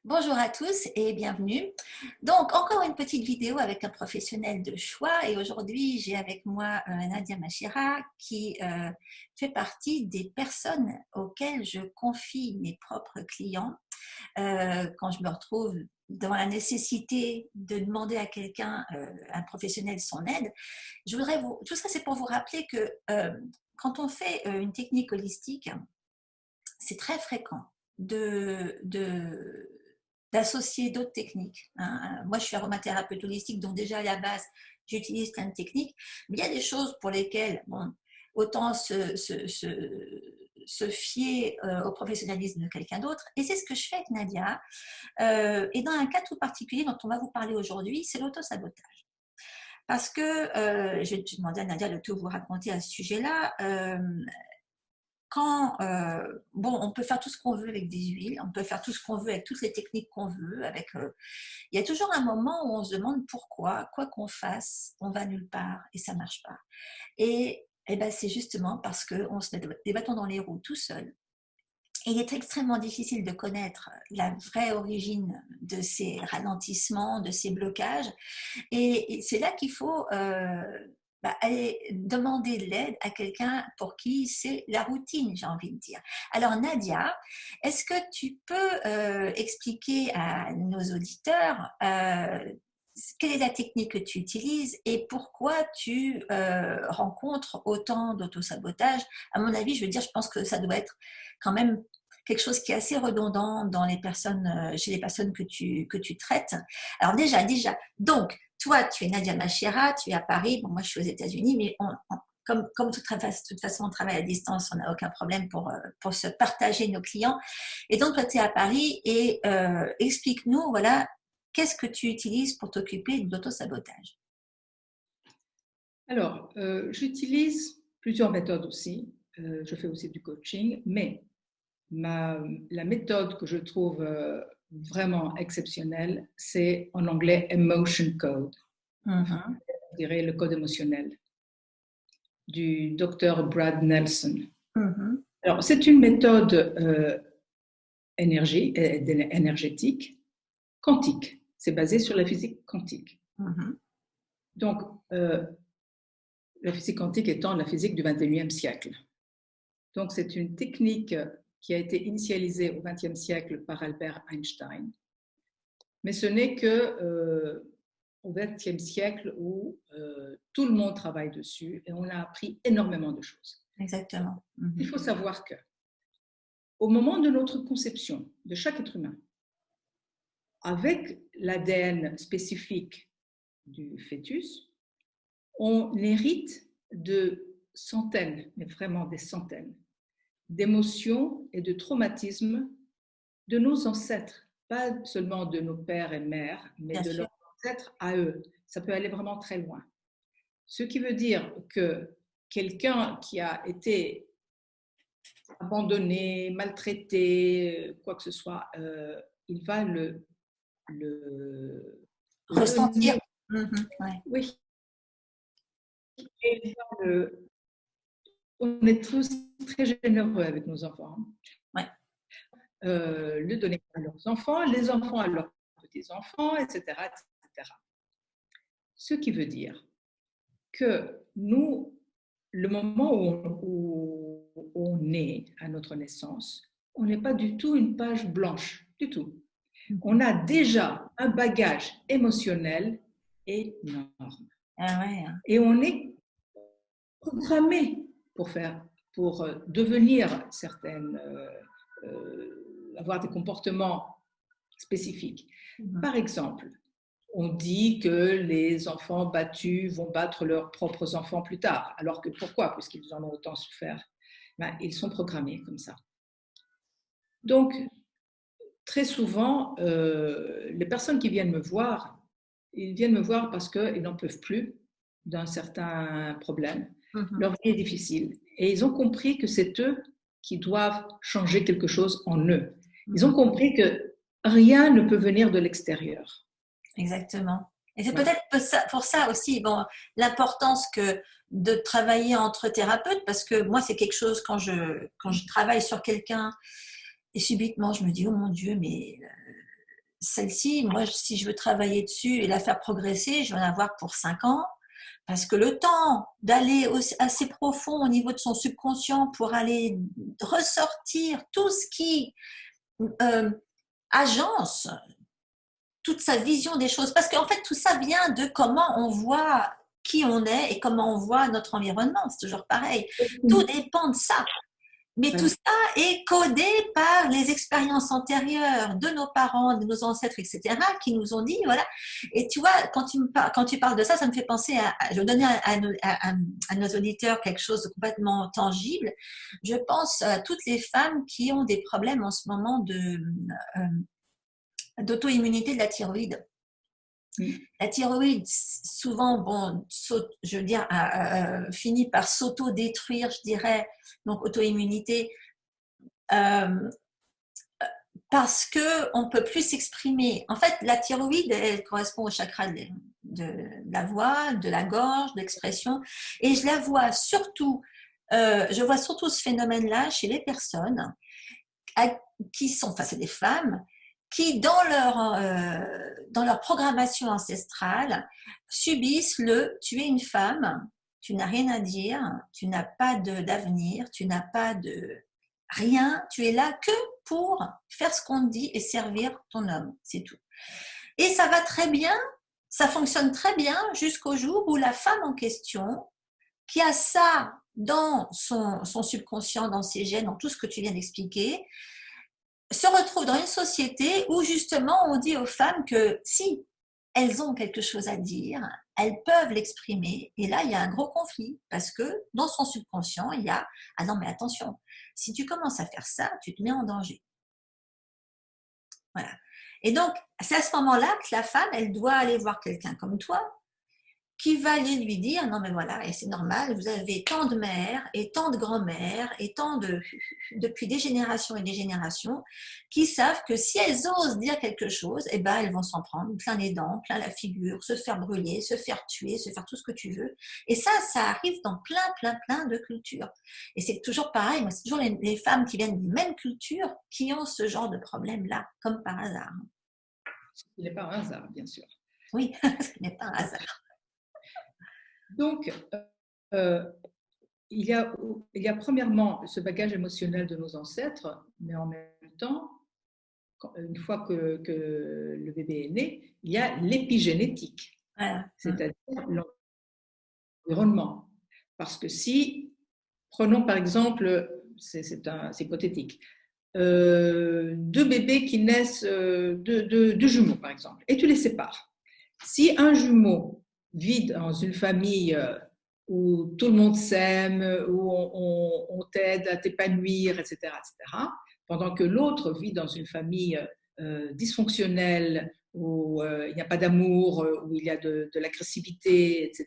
Bonjour à tous et bienvenue. Donc, encore une petite vidéo avec un professionnel de choix et aujourd'hui, j'ai avec moi Nadia Machira qui fait partie des personnes auxquelles je confie mes propres clients quand je me retrouve dans la nécessité de demander à quelqu'un, un professionnel, son aide. Tout ça, c'est pour vous rappeler que quand on fait une technique holistique, c'est très fréquent d'associer d'autres techniques. Moi, je suis aromathérapeute holistique, donc déjà à la base, j'utilise plein de techniques. Mais il y a des choses pour lesquelles, bon, autant se fier au professionnalisme de quelqu'un d'autre. Et c'est ce que je fais avec Nadia. Et dans un cas tout particulier dont on va vous parler aujourd'hui, c'est l'autosabotage. Parce que, je vais demander à Nadia de tout vous raconter à ce sujet-là. Bon, on peut faire tout ce qu'on veut avec des huiles, on peut faire tout ce qu'on veut avec toutes les techniques qu'on veut. Il y a toujours un moment où on se demande pourquoi, quoi qu'on fasse, on va nulle part et ça marche pas. Et ben, c'est justement parce qu'on se met des bâtons dans les roues tout seul. Et il est extrêmement difficile de connaître la vraie origine de ces ralentissements, de ces blocages. Et c'est là qu'il faut aller demander de l'aide à quelqu'un pour qui c'est la routine, j'ai envie de dire. Alors Nadia, est-ce que tu peux expliquer à nos auditeurs quelle est la technique que tu utilises et pourquoi tu rencontres autant d'autosabotage? À mon avis, je veux dire, je pense que ça doit être quand même quelque chose qui est assez redondant dans les personnes, chez les personnes que tu traites. Alors déjà, donc, toi, tu es Nadia Machira, tu es à Paris, bon, moi je suis aux États-Unis, mais comme de toute façon on travaille à distance, on n'a aucun problème pour se partager nos clients. Et donc, toi, tu es à Paris et explique-nous, voilà, qu'est-ce que tu utilises pour t'occuper de l'autosabotage? Alors, j'utilise plusieurs méthodes aussi. Je fais aussi du coaching, mais la méthode que je trouve vraiment exceptionnelle, c'est en anglais Emotion Code, enfin, Mhm. je dirais le code émotionnel du docteur Brad Nelson. Mhm. Alors, c'est une méthode énergétique, quantique. C'est basé sur la physique quantique. Mhm. Donc, la physique quantique étant la physique du 21e siècle. Donc, c'est une technique qui a été initialisée au XXe siècle par Albert Einstein. Mais ce n'est que au XXe siècle où tout le monde travaille dessus et on a appris énormément de choses. Exactement. Il Mhm. faut savoir que au moment de notre conception de chaque être humain, avec l'ADN spécifique du fœtus, on hérite de centaines, mais vraiment des centaines, d'émotions et de traumatismes de nos ancêtres, pas seulement de nos pères et mères, mais Bien de sûr. leurs ancêtres à eux. Ça peut aller vraiment très loin. Ce qui veut dire que quelqu'un qui a été abandonné, maltraité, quoi que ce soit, il va le Ressentir. le Mhm. Ouais. oui, on est tous très généreux avec nos enfants. Ouais. Le donner à leurs enfants, les enfants à leurs petits-enfants, etc., etc. Ce qui veut dire que nous, le moment où on est à notre naissance, on n'est pas du tout une page blanche, du tout. On Mhm. a déjà un bagage émotionnel énorme. Ah ouais. Hein. Et on est programmé pour devenir avoir des comportements spécifiques. Mhm. Par exemple, on dit que les enfants battus vont battre leurs propres enfants plus tard. Alors que pourquoi? Puisqu'ils en ont autant souffert. Ben, ils sont programmés comme ça. Donc, très souvent, les personnes qui viennent me voir, ils viennent me voir parce qu'ils n'en peuvent plus d'un certain problème. Mhm. Leur vie est difficile. Et ils ont compris que c'est eux qui doivent changer quelque chose en eux. Ils ont Mhm. compris que rien ne peut venir de l'extérieur. Exactement. Et c'est Voilà. peut-être pour ça aussi, bon, l'importance que de travailler entre thérapeutes, parce que moi, c'est quelque chose quand je travaille sur quelqu'un et subitement, je me dis, oh mon Dieu, mais celle-ci, moi, si je veux travailler dessus et la faire progresser, je vais en avoir pour 5 ans. Parce que le temps d'aller assez profond au niveau de son subconscient pour aller ressortir tout ce qui euh, agence toute sa vision des choses. Parce qu'en fait, tout ça vient de comment on voit qui on est et comment on voit notre environnement. C'est toujours pareil. Tout dépend de ça. Mais tout ça est codé par les expériences antérieures de nos parents, de nos ancêtres, etc., qui nous ont dit, voilà. Et tu vois, quand tu parles de ça, ça me fait penser je vais donner à nos auditeurs quelque chose de complètement tangible. Je pense à toutes les femmes qui ont des problèmes en ce moment d'auto-immunité de la thyroïde. La thyroïde, souvent, bon, je veux dire, finit par s'auto-détruire, je dirais, donc auto-immunité, parce qu'on ne peut plus s'exprimer. En fait, la thyroïde, elle correspond au chakra de la voix, de la gorge, de l'expression, et je vois surtout ce phénomène-là chez les personnes qui sont, enfin c'est des femmes, qui dans leur programmation ancestrale subissent tu es une femme, tu n'as rien à dire, tu n'as pas d'avenir, tu n'as pas de rien, tu es là que pour faire ce qu'on te dit et servir ton homme, c'est tout. Et ça va très bien, ça fonctionne très bien jusqu'au jour où la femme en question, qui a ça dans son subconscient, dans ses gènes, dans tout ce que tu viens d'expliquer, se retrouve dans une société où justement on dit aux femmes que si elles ont quelque chose à dire, elles peuvent l'exprimer. Et là, il y a un gros conflit parce que dans son subconscient, il y a « Ah non, mais attention, si tu commences à faire ça, tu te mets en danger. » Voilà. Et donc, c'est à ce moment-là que la femme, elle doit aller voir quelqu'un comme toi qui va aller lui dire, non mais voilà, et c'est normal, vous avez tant de mères et tant de grands-mères et depuis des générations et des générations, qui savent que si elles osent dire quelque chose, eh ben elles vont s'en prendre plein les dents, plein la figure, se faire brûler, se faire tuer, se faire tout ce que tu veux. Et ça arrive dans plein de cultures. Et c'est toujours pareil, moi, c'est toujours les femmes qui viennent des mêmes cultures qui ont ce genre de problème-là, comme par hasard. Ce n'est pas un hasard, bien sûr. Oui, ce n'est pas un hasard. Donc, il y a premièrement ce bagage émotionnel de nos ancêtres, mais en même temps, une fois que le bébé est né, il y a l'épigénétique, c'est-à-dire l'environnement. Parce que prenons par exemple, c'est hypothétique, deux bébés qui naissent, deux jumeaux par exemple, et tu les sépares. Si un jumeau vit dans une famille où tout le monde s'aime, où on t'aide à t'épanouir, etc., pendant que l'autre vit dans une famille dysfonctionnelle, où il n'y a pas d'amour, où il y a de l'agressivité, etc.,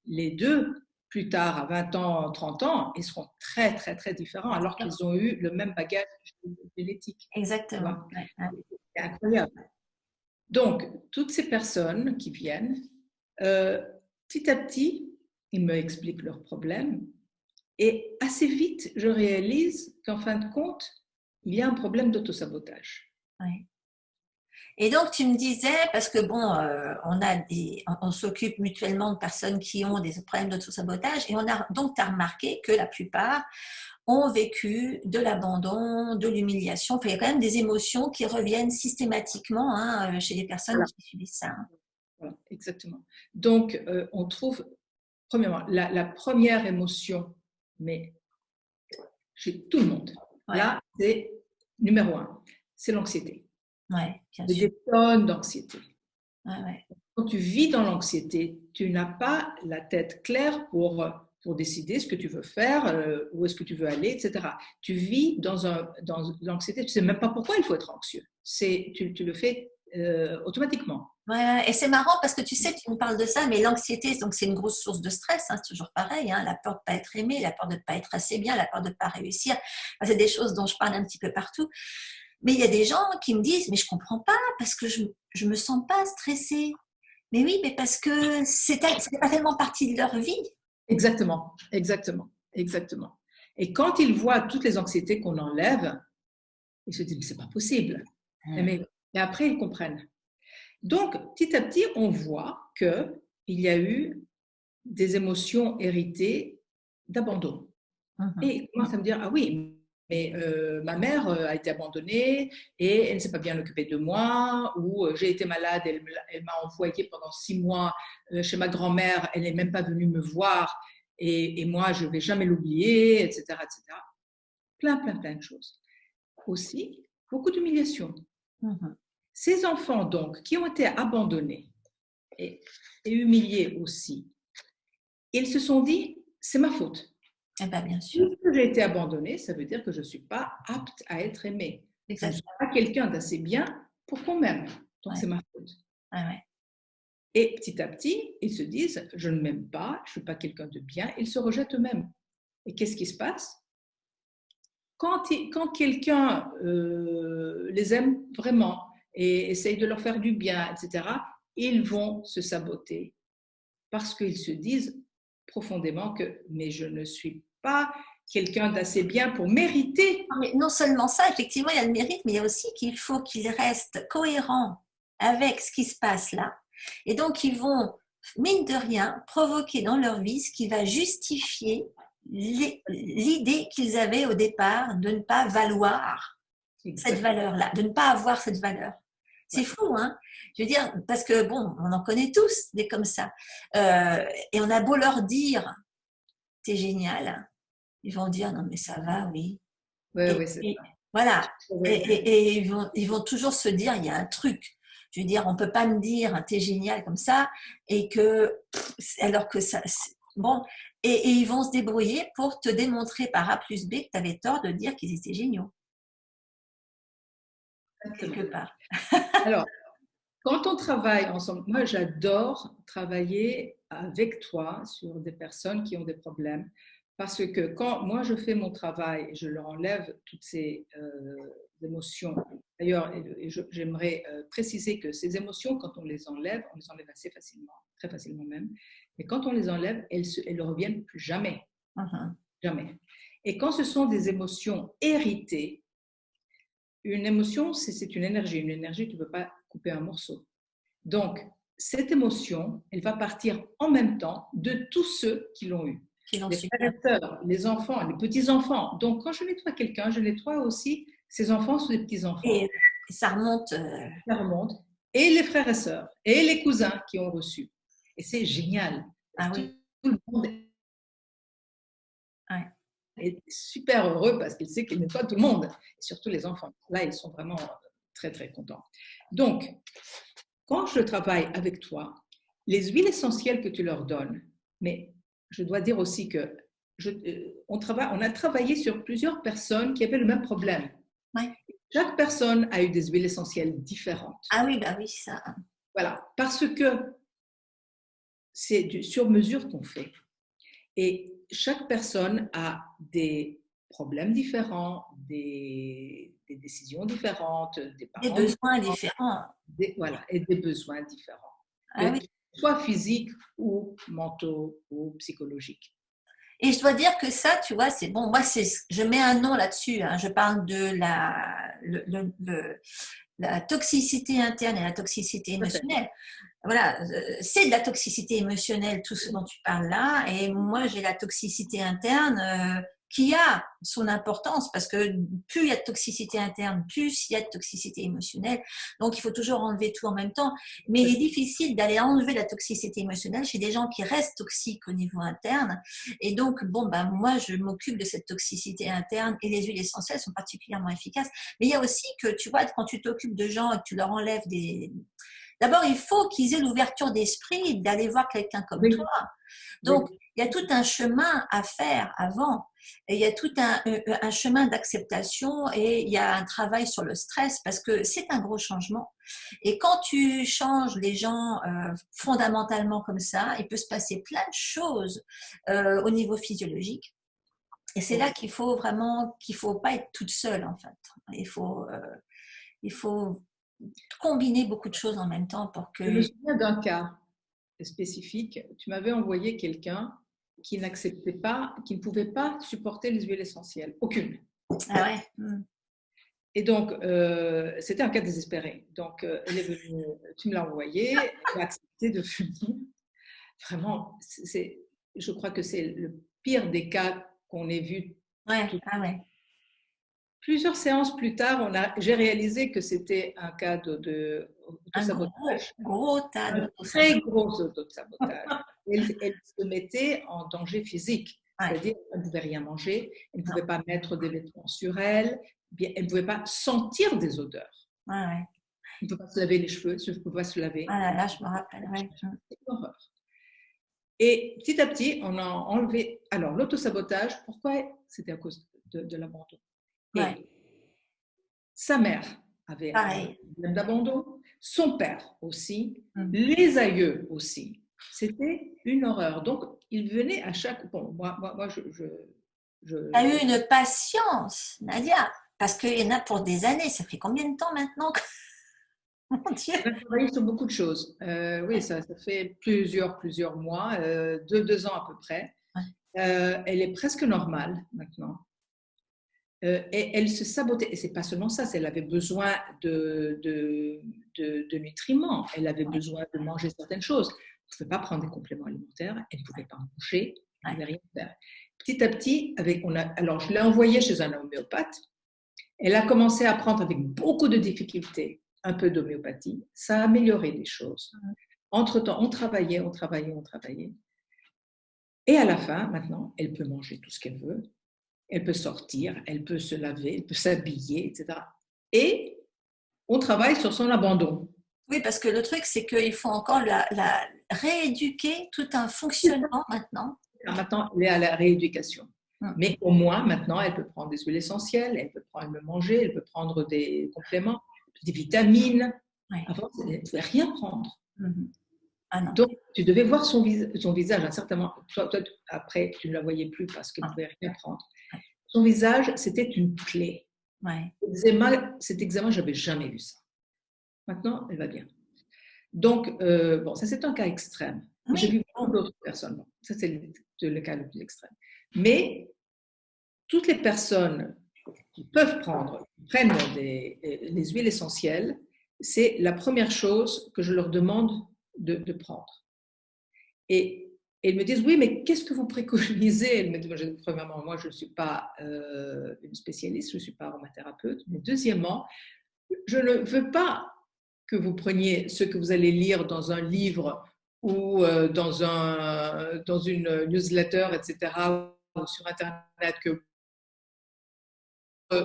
les deux, plus tard, à 20 ans, 30 ans, ils seront très, très, très différents, alors qu'ils ont eu le même bagage génétique. Exactement. C'est incroyable. Donc, toutes ces personnes qui viennent, petit à petit, ils me expliquent leurs problèmes et assez vite, je réalise qu'en fin de compte, il y a un problème d'autosabotage. Oui. Et donc, tu me disais, parce que bon, on s'occupe mutuellement de personnes qui ont des problèmes d'autosabotage, et donc tu as remarqué que la plupart ont vécu de l'abandon, de l'humiliation. Enfin, il y a quand même des émotions qui reviennent systématiquement chez les personnes qui subissent ça. Voilà, exactement. Donc, on trouve, premièrement, la première émotion, mais chez tout le monde, là, c'est numéro 1, c'est l'anxiété. Ouais, bien sûr. Des tonnes d'anxiété. Ouais. Quand tu vis dans l'anxiété, tu n'as pas la tête claire pour décider ce que tu veux faire, où est-ce que tu veux aller, etc. Tu vis dans l'anxiété, tu ne sais même pas pourquoi il faut être anxieux. Tu le fais automatiquement. Ouais, et c'est marrant parce que tu sais, tu me parles de ça, mais l'anxiété, donc c'est une grosse source de stress, c'est toujours pareil, la peur de ne pas être aimé, la peur de ne pas être assez bien, la peur de ne pas réussir. Enfin, c'est des choses dont je parle un petit peu partout. Mais il y a des gens qui me disent, mais je ne comprends pas parce que je ne me sens pas stressée. Mais oui, mais parce que c'est pas tellement partie de leur vie. Exactement. Et quand ils voient toutes les anxiétés qu'on enlève, ils se disent, mais c'est pas possible. Mais Et après, ils comprennent. Donc, petit à petit, on voit qu'il y a eu des émotions héritées d'abandon. Et Mhm. ils commencent à me dire, ah oui, mais ma mère a été abandonnée et elle ne s'est pas bien occupée de moi, ou j'ai été malade, elle m'a envoyée pendant 6 mois chez ma grand-mère, elle n'est même pas venue me voir, et moi, je ne vais jamais l'oublier, etc., etc. Plein de choses. Aussi, beaucoup d'humiliation. Mhm. Ces enfants, donc, qui ont été abandonnés et humiliés aussi, ils se sont dit, c'est ma faute. Eh bien, bien sûr. Puisque j'ai été abandonnée, ça veut dire que je ne suis pas apte à être aimée. Je ne suis Exactement. pas quelqu'un d'assez bien pour qu'on m'aime. Donc, Ouais. c'est ma faute. Ouais, ouais. Et petit à petit, ils se disent, je ne m'aime pas, je ne suis pas quelqu'un de bien. Ils se rejettent eux-mêmes. Et qu'est-ce qui se passe? Quand quelqu'un les aime vraiment et essaye de leur faire du bien, etc., ils vont se saboter parce qu'ils se disent profondément que mais je ne suis pas quelqu'un d'assez bien pour mériter. Non, mais non seulement ça, effectivement, il y a le mérite, mais il y a aussi qu'il faut qu'ils restent cohérents avec ce qui se passe là. Et donc, ils vont, mine de rien, provoquer dans leur vie ce qui va justifier l'idée qu'ils avaient au départ de ne pas valoir cette Exactement. valeur-là, de ne pas avoir cette valeur. C'est Ouais. fou, hein? Je veux dire, parce que bon, on en connaît tous des comme ça. Et on a beau leur dire, t'es génial, ils vont dire, non mais ça va, oui. Ouais, Et, ouais, c'est et ça. voilà. Et, Ouais. et ils vont toujours se dire, il y a un truc. Je veux dire, on peut pas me dire, t'es génial comme ça, et que, alors que ça, bon, et ils vont se débrouiller pour te démontrer par A plus B que tu avais tort de dire qu'ils étaient géniaux, quelque Exactement. part. Alors, quand on travaille ensemble, moi j'adore travailler avec toi sur des personnes qui ont des problèmes parce que quand moi je fais mon travail et je leur enlève toutes ces émotions, d'ailleurs, j'aimerais préciser que ces émotions, quand on les enlève assez facilement, très facilement même, mais quand on les enlève, elles ne reviennent plus jamais, Mhm. jamais. Et quand ce sont des émotions héritées, une émotion, c'est une énergie. Une énergie, tu ne peux pas couper un morceau. Donc, cette émotion, elle va partir en même temps de tous ceux qui l'ont eue. Qui l'ont Les su frères bien. et sœurs, les enfants, les petits-enfants. Donc, quand je nettoie quelqu'un, je nettoie aussi ses enfants ou ses petits-enfants. Et ça remonte. Ça remonte. Et les frères et sœurs, et les cousins qui ont reçu. Et c'est génial. Ah Tout oui. le monde Ouais. est super heureux parce qu'il sait qu'il nettoie tout le monde. Et surtout les enfants. Là, ils sont vraiment très, très contents. Donc, quand je travaille avec toi, les huiles essentielles que tu leur donnes, mais je dois dire aussi que on a travaillé sur plusieurs personnes qui avaient le même problème. Ouais. Chaque personne a eu des huiles essentielles différentes. Ah oui, bah oui, ça. Voilà, parce que c'est du sur-mesure qu'on fait. Et chaque personne a des problèmes différents, des décisions différentes, des Des parents besoins différents, différents. voilà, et des besoins différents. Ah oui. Soit physiques ou mentaux ou psychologiques. Et je dois dire que ça, tu vois, c'est bon. Moi, je mets un nom là-dessus, hein. Je parle de la toxicité interne et la toxicité émotionnelle. Voilà, c'est de la toxicité émotionnelle, tout ce dont tu parles là. Et moi, j'ai la toxicité interne qui a son importance parce que plus il y a de toxicité interne, plus il y a de toxicité émotionnelle. Donc, il faut toujours enlever tout en même temps. Mais il est difficile d'aller enlever la toxicité émotionnelle chez des gens qui restent toxiques au niveau interne. Et donc, bon, ben, moi, je m'occupe de cette toxicité interne et les huiles essentielles sont particulièrement efficaces. Mais il y a aussi que, tu vois, quand tu t'occupes de gens et que tu leur enlèves des... D'abord, il faut qu'ils aient l'ouverture d'esprit d'aller voir quelqu'un comme toi. Oui, Donc, oui. il y a tout un chemin à faire avant. Et il y a tout un chemin d'acceptation et il y a un travail sur le stress parce que c'est un gros changement. Et quand tu changes les gens fondamentalement comme ça, il peut se passer plein de choses au niveau physiologique. Et c'est là qu'il faut pas être toute seule en fait. Il faut combiner beaucoup de choses en même temps pour Je me que... souviens d'un cas spécifique. Tu m'avais envoyé quelqu'un qui n'acceptait pas, qui ne pouvait pas supporter les huiles essentielles. Aucune. Ah ouais. Et donc, c'était un cas désespéré. Donc, elle est venue, tu me l'as envoyé, elle a accepté de venir. Vraiment, je crois que c'est le pire des cas qu'on ait vu. Ouais, ah ouais. Plusieurs séances plus tard, j'ai réalisé que c'était un cas Un gros, d'autosabotage, gros tas un d'autosabotage. très gros autosabotage. Elle se mettait en danger physique, Ouais, c'est-à-dire qu'elle ne pouvait rien manger, elle ne non, pouvait pas mettre des vêtements sur elle, bien, elle ne pouvait pas sentir des odeurs. ouais, ouais. Elle ne pouvait pas se laver les cheveux, elle ne pouvait pas se laver. Ah là là, je me rappelle, ouais. C'est une horreur. Et petit à petit, on a enlevé. Alors, l'autosabotage, pourquoi? C'était à cause de l'abandon. Ouais, Et sa mère avait un pareil. problème d'abandon, son père aussi, Mm. les aïeux aussi. C'était une horreur. Donc, il venait à chaque. Bon, moi Tu as eu une patience, Nadia, parce qu'il y en a pour des années. Ça fait combien de temps maintenant que... Mon Dieu. on a travaillé sur beaucoup de choses. Oui, ça fait plusieurs mois, 2 ans à peu près. Ouais. Elle est presque normale maintenant. Et elle se sabotait. Et c'est pas seulement ça, elle avait besoin de nutriments, elle avait Ouais. besoin de manger certaines choses. Elle ne pouvait pas prendre des compléments alimentaires, elle ne pouvait pas manger, elle ne pouvait rien faire. Petit à petit, alors je l'ai envoyée chez un homéopathe. Elle a commencé à prendre avec beaucoup de difficultés un peu d'homéopathie. Ça a amélioré les choses. Entre-temps, on travaillait. Et à la fin, maintenant, elle peut manger tout ce qu'elle veut. Elle peut sortir, elle peut se laver, elle peut s'habiller, etc. Et on travaille sur son abandon. Oui, parce que le truc, c'est qu'il faut encore la rééduquer tout un fonctionnement maintenant. Maintenant, elle est à la rééducation. Mm. Mais au moins, maintenant, elle peut prendre des huiles essentielles, elle peut manger, elle peut prendre des compléments, des vitamines. Ouais. Avant, elle ne pouvait rien prendre. Mm-hmm. Ah non. Donc, tu devais voir son visage, hein, certainement. Toi, après, tu ne la voyais plus parce qu'elle ne pouvait rien prendre. Son visage, c'était une plaie. Ouais. Cet examen, je n'avais jamais vu ça. Maintenant, elle va bien. Donc, bon, ça c'est un cas extrême. J'ai Oui. vu beaucoup d'autres personnes. Bon, ça c'est le cas le plus extrême. Mais toutes les personnes qui peuvent prennent les huiles essentielles, c'est la première chose que je leur demande de prendre. Et elles me disent, oui, mais qu'est-ce que vous préconisez? Elles me disent, premièrement, moi je ne suis pas une spécialiste, je ne suis pas aromathérapeute. Mais deuxièmement, je ne veux pas que vous preniez ce que vous allez lire dans un livre ou dans une newsletter, etc., ou sur Internet, que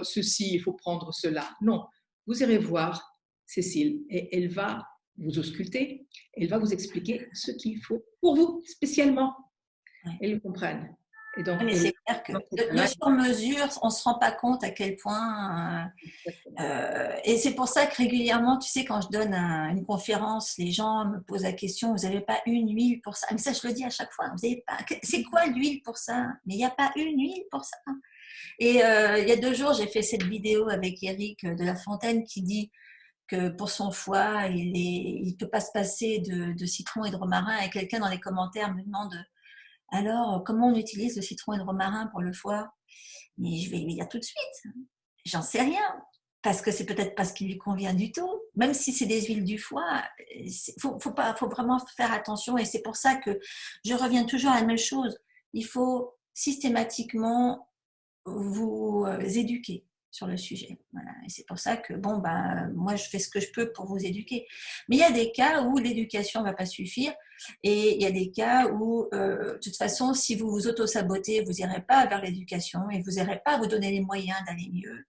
ceci, il faut prendre cela. Non, vous irez voir Cécile et elle va vous ausculter, elle va vous expliquer ce qu'il faut pour vous spécialement. Ouais. Elles comprennent. Et donc, Mais c'est clair que le sur-mesure, on ne se rend pas compte à quel point. Et c'est pour ça que régulièrement, tu sais, quand je donne une conférence, les gens me posent la question, vous n'avez pas une huile pour ça? Mais ça, je le dis à chaque fois. C'est quoi l'huile pour ça? Mais il n'y a pas une huile pour ça. Et il y a 2 jours, j'ai fait cette vidéo avec Eric de La Fontaine qui dit que pour son foie, il ne peut pas se passer de citron et de romarin. Et quelqu'un dans les commentaires me demande alors, comment on utilise le citron et le romarin pour le foie? Mais je vais lui dire tout de suite, j'en sais rien. Parce que c'est peut-être pas ce qui lui convient du tout. Même si c'est des huiles du foie, faut vraiment faire attention. Et c'est pour ça que je reviens toujours à la même chose. Il faut systématiquement vous éduquer sur le sujet. Voilà. Et c'est pour ça que, bon, ben, moi, je fais ce que je peux pour vous éduquer. Mais il y a des cas où l'éducation ne va pas suffire. Et il y a des cas où, de toute façon, si vous vous auto-sabotez, vous n'irez pas vers l'éducation et vous n'irez pas vous donner les moyens d'aller mieux.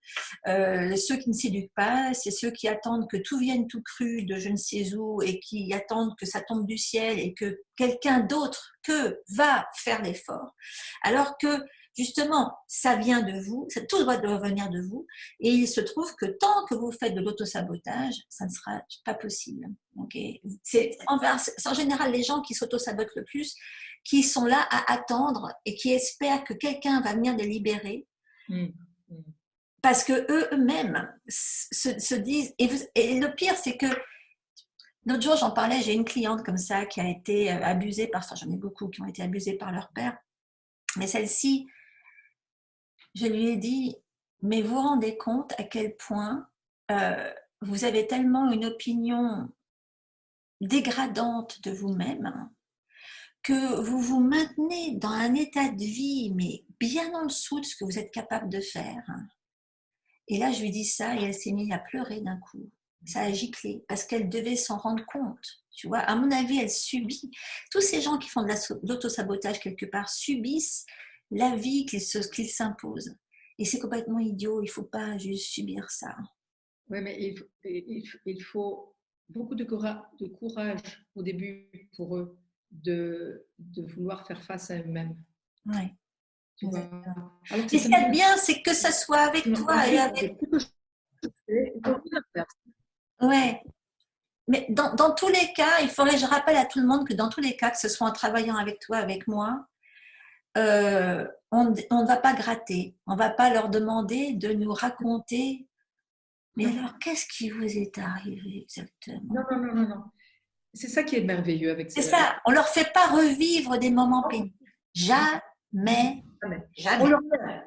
Ceux qui ne s'éduquent pas, c'est ceux qui attendent que tout vienne tout cru de je ne sais où et qui attendent que ça tombe du ciel et que quelqu'un d'autre va faire l'effort. Alors que justement, ça vient de vous, tout doit venir de vous, et il se trouve que tant que vous faites de l'autosabotage, ça ne sera pas possible. Okay. C'est en général les gens qui s'autosabotent le plus, qui sont là à attendre et qui espèrent que quelqu'un va venir les libérer, parce que eux-mêmes se disent, et le pire c'est que l'autre jour j'en parlais, j'ai une cliente comme ça qui a été abusée enfin j'en ai beaucoup qui ont été abusés par leur père, mais celle-ci, je lui ai dit, mais vous vous rendez compte à quel point vous avez tellement une opinion dégradante de vous-même que vous vous maintenez dans un état de vie, mais bien en dessous de ce que vous êtes capable de faire. Et là, je lui dis ça et elle s'est mise à pleurer d'un coup. Ça a giclé parce qu'elle devait s'en rendre compte. Tu vois, à mon avis, elle subit. Tous ces gens qui font de l'autosabotage quelque part subissent la vie qu'ils s'imposent. Et c'est complètement idiot. Il ne faut pas juste subir ça. Oui, mais il faut beaucoup de courage au début pour eux de vouloir faire face à eux-mêmes. Ouais. Tu vois. Alors et ce qu'il y a de bien, c'est que ça soit avec toi et avec. Ouais. Mais dans tous les cas, il faudrait que je rappelle à tout le monde que dans tous les cas, que ce soit en travaillant avec toi, avec moi, on ne va pas gratter. On ne va pas leur demander de nous raconter. Mais alors, qu'est-ce qui vous est arrivé exactement? Non. C'est ça qui est merveilleux avec ça. C'est ça. On ne leur fait pas revivre des moments pénibles. Jamais. Jamais.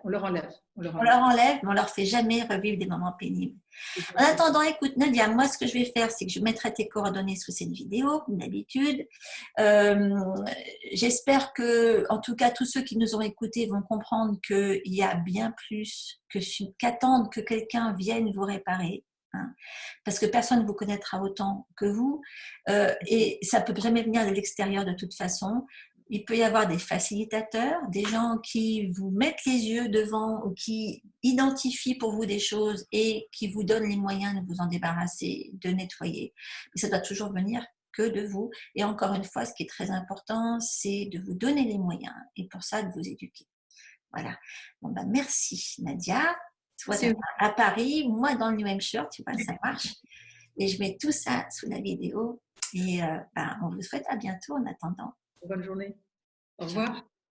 On leur enlève. On leur enlève, mais on ne leur fait jamais revivre des moments pénibles. En attendant, écoute Nadia, moi ce que je vais faire, c'est que je mettrai tes coordonnées sous cette vidéo, comme d'habitude. J'espère que, en tout cas, tous ceux qui nous ont écoutés vont comprendre qu'il y a bien plus qu'attendre que quelqu'un vienne vous réparer. Hein, parce que personne ne vous connaîtra autant que vous et ça ne peut jamais venir de l'extérieur de toute façon. Il peut y avoir des facilitateurs, des gens qui vous mettent les yeux devant ou qui identifient pour vous des choses et qui vous donnent les moyens de vous en débarrasser, de nettoyer. Mais ça doit toujours venir que de vous. Et encore une fois, ce qui est très important, c'est de vous donner les moyens et pour ça, de vous éduquer. Voilà. Bon, ben, merci Nadia. Toi, à Paris, moi dans le New Hampshire, tu vois, ça marche. Et je mets tout ça sous la vidéo. Et ben, on vous souhaite à bientôt en attendant. Bonne journée. Au revoir.